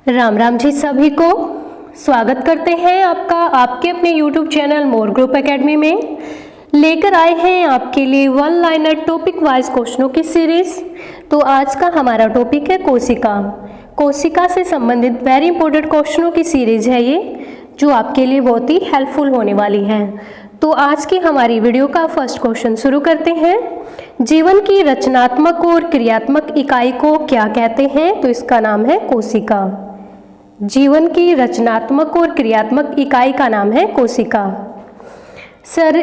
राम राम जी सभी को स्वागत करते हैं आपका आपके अपने YouTube चैनल मोर ग्रुप एकेडमी में। लेकर आए हैं आपके लिए वन लाइनर टॉपिक वाइज क्वेश्चनों की सीरीज। तो आज का हमारा टॉपिक है कोशिका। कोशिका से संबंधित वेरी इंपॉर्टेंट क्वेश्चनों की सीरीज है ये, जो आपके लिए बहुत ही हेल्पफुल होने वाली है। तो आज की हमारी वीडियो का फर्स्ट क्वेश्चन शुरू करते हैं। जीवन की रचनात्मक और क्रियात्मक इकाई को क्या कहते हैं? तो इसका नाम है कोशिका। जीवन की रचनात्मक और क्रियात्मक इकाई का नाम है कोशिका।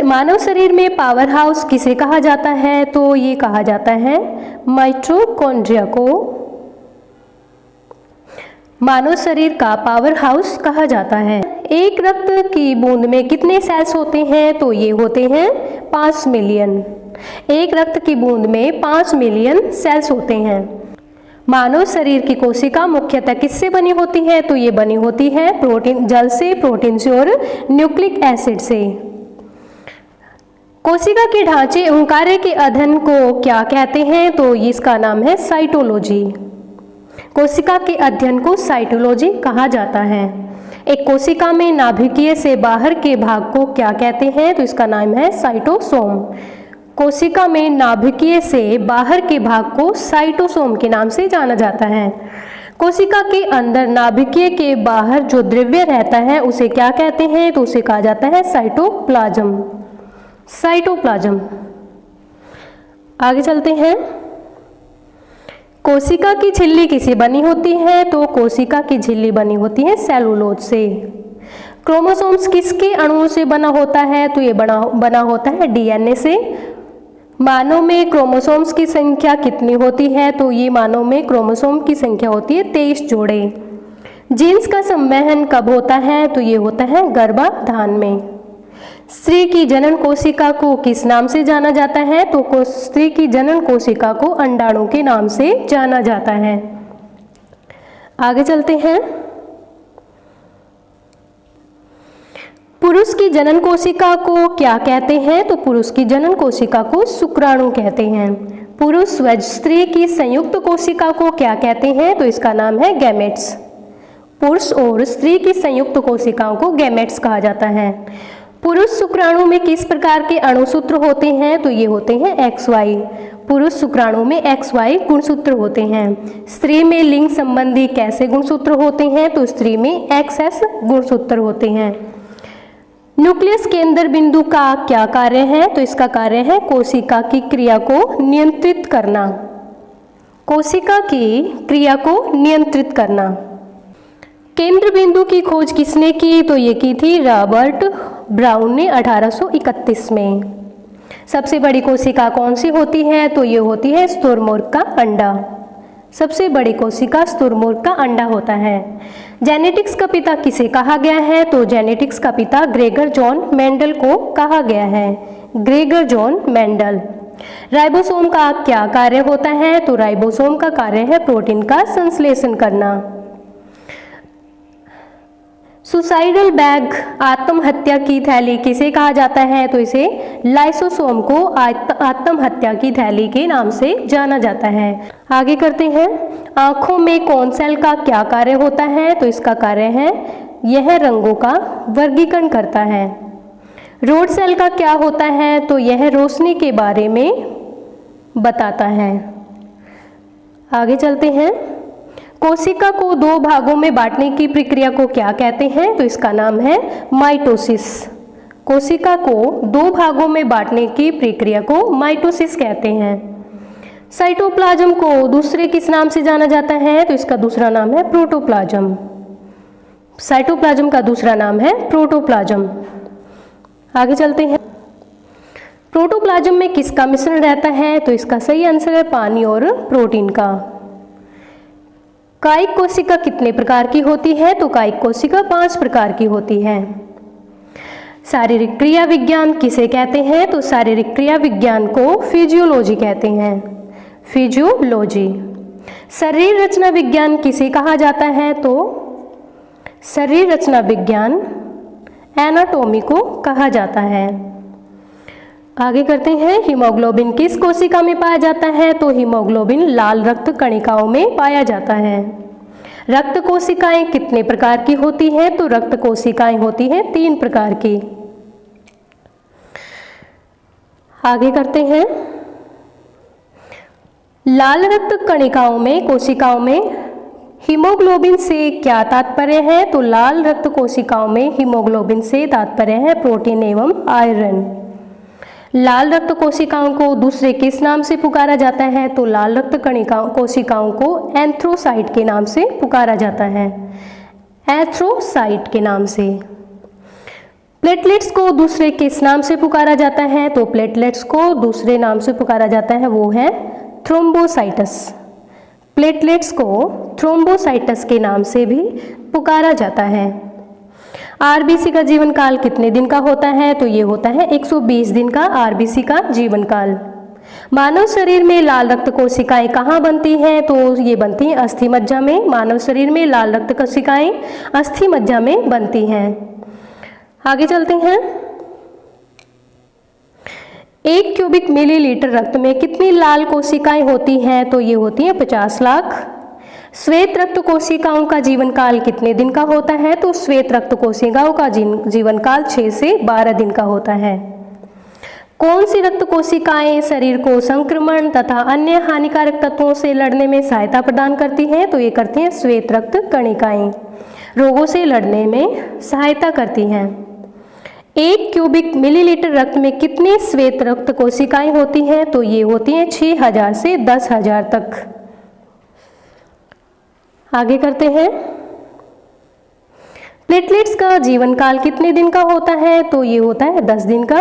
मानव शरीर में पावर हाउस किसे कहा जाता है? तो ये कहा जाता है माइटोकॉन्ड्रिया को मानव शरीर का पावर हाउस कहा जाता है। एक रक्त की बूंद में कितने सेल्स होते हैं? तो ये होते हैं 5 मिलियन। एक रक्त की बूंद में 5 मिलियन सेल्स होते हैं। मानव शरीर की कोशिका मुख्यतः किससे बनी होती है? तो ये बनी होती है प्रोटीन, जल से, प्रोटीन से और न्यूक्लिक एसिड से। कोशिका के ढांचे एवं कार्य के अध्ययन को क्या कहते हैं? तो इसका नाम है साइटोलॉजी। कोशिका के अध्ययन को साइटोलॉजी कहा जाता है। एक कोशिका में नाभिकीय से बाहर के भाग को क्या कहते हैं? तो इसका नाम है साइटोसोम। कोशिका में नाभिकीय से बाहर के भाग को साइटोसोम के नाम से जाना जाता है। कोशिका के अंदर नाभिकीय के बाहर जो द्रव्य रहता है उसे क्या कहते हैं? तो उसे कहा जाता है साइटोप्लाज्म। साइटोप्लाज्म। आगे चलते हैं। कोशिका की झिल्ली किससे बनी होती है? तो कोशिका की झिल्ली बनी होती है सेलुलोज से। क्रोमोसोम्स किसके अणुओं से बना होता है? तो ये बना होता है डीएनए से। मानव में क्रोमोसोम्स की संख्या कितनी होती है? तो ये मानव में क्रोमोसोम की संख्या होती है 23 जोड़े। जीन्स का संवहन कब होता है? तो ये होता है गर्भाधान में। स्त्री की जनन कोशिका को किस नाम से जाना जाता है? तो स्त्री की जनन कोशिका को अंडाणु के नाम से जाना जाता है। आगे चलते हैं। पुरुष की जनन कोशिका को क्या कहते हैं? तो पुरुष की जनन कोशिका को शुक्राणु कहते हैं। पुरुष व स्त्री की संयुक्त कोशिका को क्या कहते हैं? तो इसका नाम है गैमेट्स। पुरुष और स्त्री की संयुक्त कोशिकाओं को गैमेट्स कहा जाता है। पुरुष शुक्राणु में किस प्रकार के अणुसूत्र होते हैं? तो ये होते हैं XY। पुरुष शुक्राणु में XY गुणसूत्र होते हैं। स्त्री में लिंग संबंधी कैसे गुणसूत्र होते हैं? तो स्त्री में XS गुणसूत्र होते हैं। न्यूक्लियस केंद्र बिंदु का क्या कार्य है? तो इसका कार्य है कोशिका की क्रिया को नियंत्रित करना। कोशिका की क्रिया को नियंत्रित करना। केंद्र बिंदु की खोज किसने की? तो ये की थी रॉबर्ट ब्राउन ने 1831 में। सबसे बड़ी कोशिका कौन सी होती है? तो ये होती है स्तुरमुर्ग का अंडा। सबसे बड़ी कोशिका स्तुरमुर्ग का अंडा होता है। जेनेटिक्स का पिता किसे कहा गया है? तो जेनेटिक्स का पिता ग्रेगर जॉन मेंडल को कहा गया है। Gregor John Mendel. राइबोसोम का क्या कार्य होता है? तो राइबोसोम का कार्य है प्रोटीन का संश्लेषण करना। सुसाइडल बैग आत्महत्या की थैली किसे कहा जाता है? तो इसे लाइसोसोम को आत्महत्या की थैली के नाम से जाना जाता है। आगे करते हैं। आंखों में कौन सेल का क्या कार्य होता है? तो इसका कार्य है यह रंगों का वर्गीकरण करता है। रोड सेल का क्या होता है? तो यह रोशनी के बारे में बताता है। आगे चलते हैं। कोशिका को 2 भागों में बांटने की प्रक्रिया को क्या कहते हैं? तो इसका नाम है माइटोसिस। कोशिका को 2 भागों में बांटने की प्रक्रिया को माइटोसिस कहते हैं। साइटोप्लाज्म को दूसरे किस नाम से जाना जाता है? तो इसका दूसरा नाम है प्रोटोप्लाज्म। साइटोप्लाज्म का दूसरा नाम है प्रोटोप्लाज्म। आगे चलते हैं। प्रोटोप्लाज्म में किसका मिश्रण रहता है? तो इसका सही आंसर है पानी और प्रोटीन का। कायिक कोशिका कितने प्रकार की होती है? तो कायिक कोशिका 5 प्रकार की होती है। शारीरिक क्रिया विज्ञान किसे कहते हैं? तो शारीरिक क्रिया विज्ञान को फिजियोलॉजी कहते हैं। फिजियोलॉजी। शरीर रचना विज्ञान किसे कहा जाता है? तो शरीर रचना विज्ञान एनाटॉमी को कहा जाता है। आगे करते हैं। हीमोग्लोबिन किस कोशिका में पाया जाता है? तो हीमोग्लोबिन लाल रक्त कणिकाओं में पाया जाता है। रक्त कोशिकाएं कितने प्रकार की होती हैं? तो रक्त कोशिकाएं होती हैं 3 प्रकार की। आगे करते हैं। लाल रक्त कणिकाओं में कोशिकाओं में हीमोग्लोबिन से क्या तात्पर्य है? तो लाल रक्त कोशिकाओं में हीमोग्लोबिन से तात्पर्य है प्रोटीन एवं आयरन। लाल रक्त कोशिकाओं को दूसरे किस नाम से पुकारा जाता है? तो लाल रक्त कणिकाओं कोशिकाओं को एंथ्रोसाइट के नाम से पुकारा जाता है, एंथ्रोसाइट के नाम से। प्लेटलेट्स को दूसरे किस नाम से पुकारा जाता है? तो प्लेटलेट्स को दूसरे नाम से पुकारा जाता है, वो है थ्रोम्बोसाइटस। प्लेटलेट्स को थ्रोम्बोसाइटस के नाम से भी पुकारा जाता है। आरबीसी का जीवन काल कितने दिन का होता है? तो ये होता है 120 दिन का आरबीसी का जीवन काल। मानव शरीर में लाल रक्त कोशिकाएं कहाँ बनती हैं? तो ये बनती हैं अस्थि मज्जा में। मानव शरीर में लाल रक्त कोशिकाएं अस्थि मज्जा में बनती हैं। आगे चलते हैं। 1 क्यूबिक मिलीलीटर रक्त में कितनी लाल कोशिकाएं होती हैं? तो ये होती हैं 50 लाख। श्वेत रक्त कोशिकाओं का जीवन काल कितने दिन का होता है? तो श्वेत रक्त कोशिकाओं का जीवन काल 6 से 12 दिन का होता है। कौन सी रक्त कोशिकाएं शरीर को संक्रमण तथा अन्य हानिकारक तत्वों से लड़ने में सहायता प्रदान करती हैं? तो ये करती हैं श्वेत रक्त कणिकाएं, रोगों से लड़ने में सहायता करती हैं। 1 क्यूबिक मिलीलीटर रक्त में कितनी श्वेत रक्त कोशिकाएं होती हैं? तो ये होती हैं 6000 से 10,000 तक। आगे करते हैं। प्लेटलेट्स का जीवन काल कितने दिन का होता है? तो ये होता है 10 दिन का।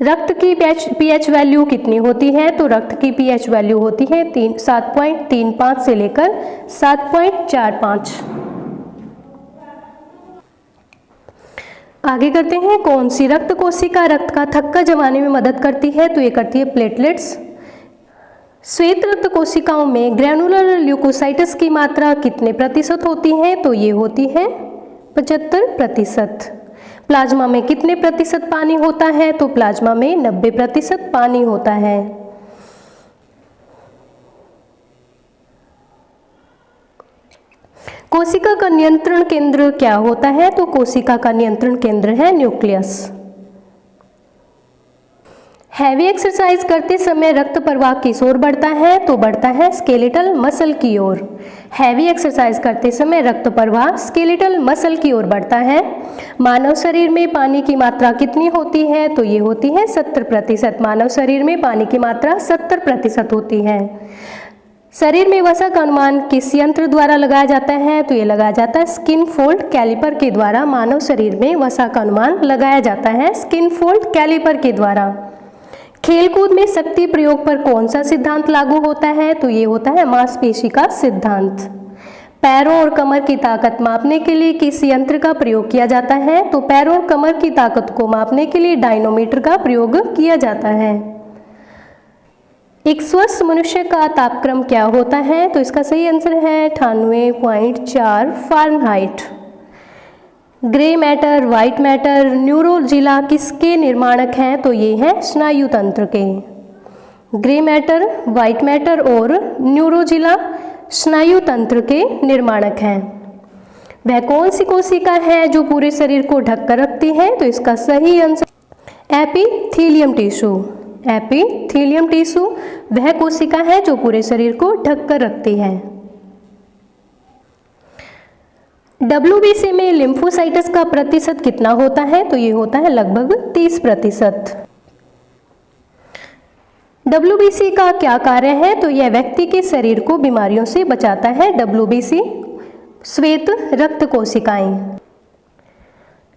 रक्त की पीएच वैल्यू कितनी होती है? तो रक्त की पीएच वैल्यू होती है 7.35 से लेकर 7.45। आगे करते हैं। कौन सी रक्त कोशिका रक्त का थक्का जमाने में मदद करती है? तो ये करती है प्लेटलेट्स। श्वेत रक्त कोशिकाओं में ग्रैनुलर ल्यूकोसाइट्स की मात्रा कितने प्रतिशत होती है? तो ये होती है 75%। प्लाज्मा में कितने प्रतिशत पानी होता है? तो प्लाज्मा में 90% पानी होता है। कोशिका का नियंत्रण केंद्र क्या होता है? तो कोशिका का नियंत्रण केंद्र है न्यूक्लियस। हैवी एक्सरसाइज करते समय रक्त प्रवाह किस ओर बढ़ता है? तो बढ़ता है स्केलेटल मसल की ओर। हैवी एक्सरसाइज करते समय रक्त प्रवाह स्केलेटल मसल की ओर बढ़ता है। मानव शरीर में पानी की मात्रा कितनी होती है? तो ये होती है 70%। मानव शरीर में पानी की मात्रा 70% होती है। शरीर में वसा का अनुमान किस यंत्र द्वारा लगाया जाता है? तो ये लगाया जाता है स्किन फोल्ड कैलिपर के द्वारा। मानव शरीर में वसा का अनुमान लगाया जाता है स्किन फोल्ड कैलिपर के द्वारा। खेलकूद में शक्ति प्रयोग पर कौन सा सिद्धांत लागू होता है? तो ये होता है मांसपेशी का सिद्धांत। पैरों और कमर की ताकत मापने के लिए किस यंत्र का प्रयोग किया जाता है? तो पैरों और कमर की ताकत को मापने के लिए डायनोमीटर का प्रयोग किया जाता है। एक स्वस्थ मनुष्य का तापक्रम क्या होता है? तो इसका सही आंसर है 98.4 Fahrenheit. Grey matter, white matter, neuroglia किसके निर्माणक हैं? तो ये है स्नायु तंत्र के। ग्रे मैटर, व्हाइट मैटर और न्यूरोजिला स्नायु तंत्र के निर्माणक हैं। वह कौन सी कोशिका है जो पूरे शरीर को ढककर रखती है? तो इसका सही answer epithelium tissue. Epithelium tissue वह कोशिका है जो पूरे शरीर को ढककर रखती है। WBC में लिम्फोसाइट्स का प्रतिशत कितना होता है? तो ये होता है लगभग 30%। WBC का क्या कार्य है? तो यह व्यक्ति के शरीर को बीमारियों से बचाता है। WBC श्वेत रक्त कोशिकाएं।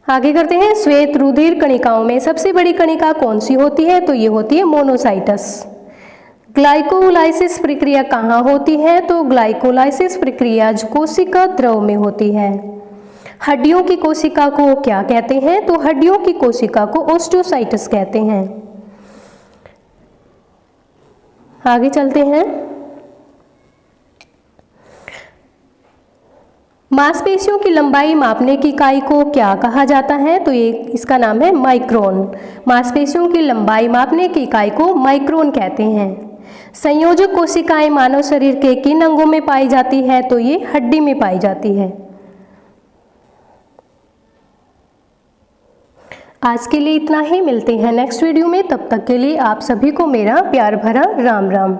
आगे करते हैं। श्वेत रुधिर कणिकाओं में सबसे बड़ी कणिका कौन सी होती है? तो ये होती है मोनोसाइटस। ग्लाइकोलाइसिस प्रक्रिया कहाँ होती है? तो ग्लाइकोलाइसिस प्रक्रिया कोशिका द्रव में होती है। हड्डियों की कोशिका को क्या कहते हैं? तो हड्डियों की कोशिका को ओस्टियोसाइट्स कहते हैं। आगे चलते हैं। मांसपेशियों की लंबाई मापने की इकाई को क्या कहा जाता है? तो ये इसका नाम है माइक्रोन। मांसपेशियों की लंबाई मापने की इकाई को माइक्रोन कहते हैं। संयोजक कोशिकाएं मानव शरीर के किन अंगों में पाई जाती है? तो ये हड्डी में पाई जाती है। आज के लिए इतना ही, मिलते हैं नेक्स्ट वीडियो में। तब तक के लिए आप सभी को मेरा प्यार भरा राम राम।